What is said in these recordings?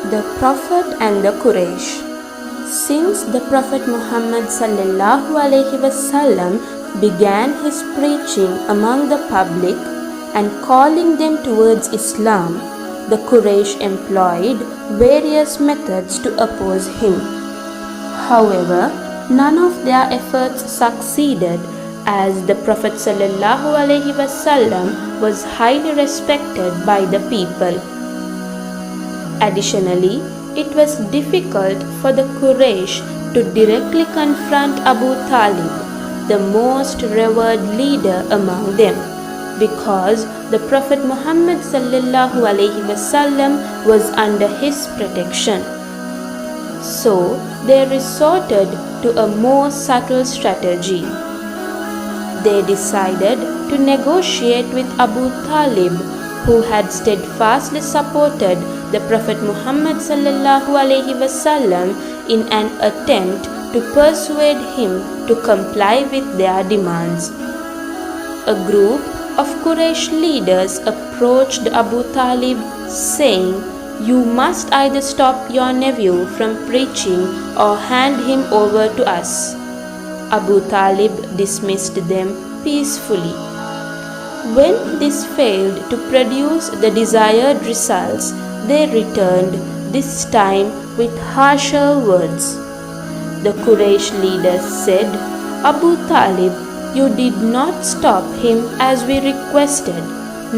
The Prophet and the Quraish. Since the Prophet Muhammad ﷺ began his preaching among the public and calling them towards Islam, the Quraysh employed various methods to oppose him. However, none of their efforts succeeded, as the Prophet ﷺ was highly respected by the people. Additionally, it was difficult for the Quraysh to directly confront Abu Talib, the most revered leader among them, because the Prophet Muhammad ﷺ was under his protection. So they resorted to a more subtle strategy. They decided to negotiate with Abu Talib, who had steadfastly supported the Prophet Muhammad ﷺ in an attempt to persuade him to comply with their demands. A group of Quraysh leaders approached Abu Talib saying, "You must either stop your nephew from preaching or hand him over to us." Abu Talib dismissed them peacefully. When this failed to produce the desired results, they returned, this time with harsher words. The Quraysh leaders said, "Abu Talib, you did not stop him as we requested.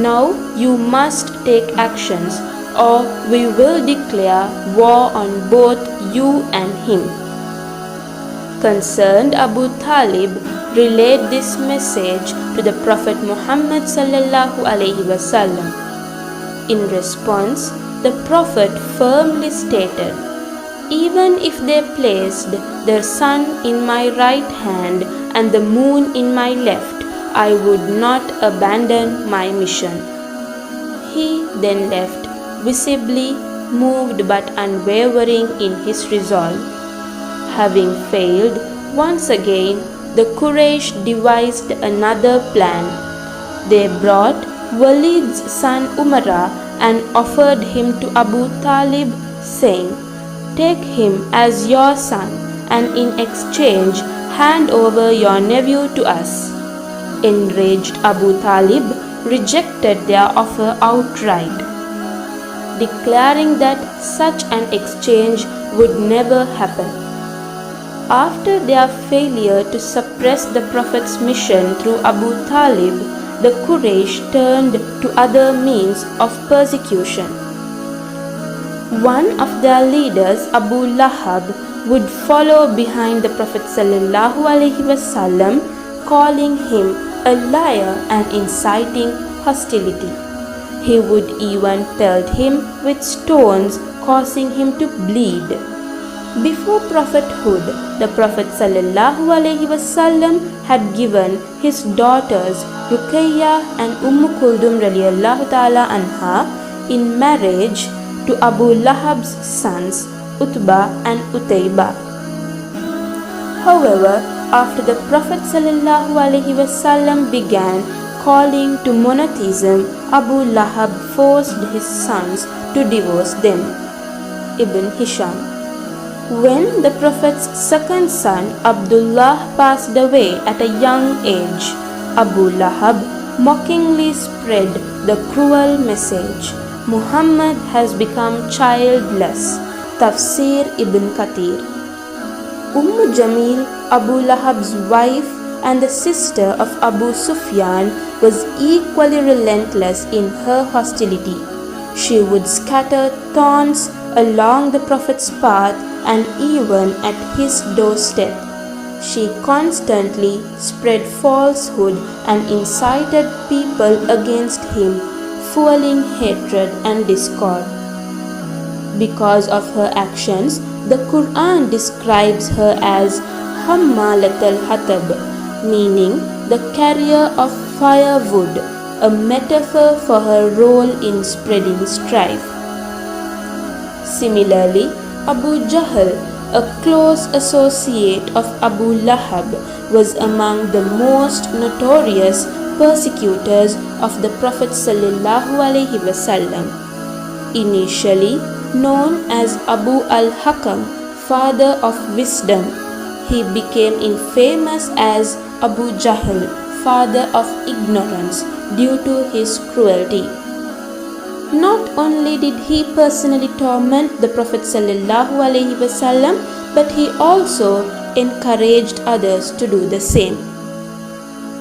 Now you must take actions, or we will declare war on both you and him." Concerned Abu Talib relayed this message to the Prophet Muhammad ﷺ. In response, the Prophet firmly stated, "Even if they placed the sun in my right hand and the moon in my left, I would not abandon my mission." He then left, visibly moved but unwavering in his resolve. Having failed once again, the Quraysh devised another plan. They brought Walid's son Umara and offered him to Abu Talib, saying, "Take him as your son, and in exchange hand over your nephew to us." Enraged Abu Talib rejected their offer outright, declaring that such an exchange would never happen. After their failure to suppress the Prophet's mission through Abu Talib, the Quraysh turned to other means of persecution. One of their leaders, Abu Lahab, would follow behind the Prophet ﷺ, calling him a liar and inciting hostility. He would even pelt him with stones, causing him to bleed. Before prophethood, the Prophet ﷺ had given his daughters Ruqayyah and Kulthum radiyallahu ta'ala anha in marriage to Abu Lahab's sons Utbah and Utaybah. However, after the Prophet ﷺ began calling to monotheism, Abu Lahab forced his sons to divorce them. Ibn Hisham. When the Prophet's second son Abdullah passed away at a young age, Abu Lahab mockingly spread the cruel message, "Muhammad has become childless." Tafsir Ibn Kathir. Jamil, Abu Lahab's wife and the sister of Abu Sufyan, was equally relentless in her hostility. She would scatter thorns along the Prophet's path and even at his doorstep. She constantly spread falsehood and incited people against him, fueling hatred and discord. Because of her actions, the Quran describes her as Hammalat al-Hatab, meaning the carrier of firewood, a metaphor for her role in spreading strife. Similarly, Abu Jahl, a close associate of Abu Lahab, was among the most notorious persecutors of the Prophet ﷺ. Initially, Known as Abu al-Hakam, father of wisdom, he became infamous as Abu Jahl, father of ignorance, due to his cruelty. Not only did he personally torment the Prophet ﷺ, but he also encouraged others to do the same.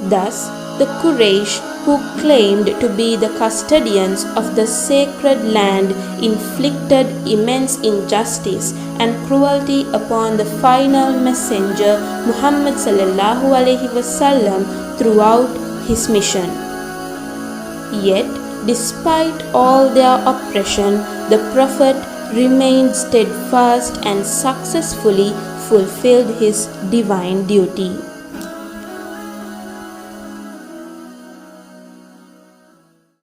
Thus, the Quraish, who claimed to be the custodians of the sacred land, inflicted immense injustice and cruelty upon the final messenger Muhammad ﷺ throughout his mission. Yet, despite all their oppression, the Prophet remained steadfast and successfully fulfilled his divine duty.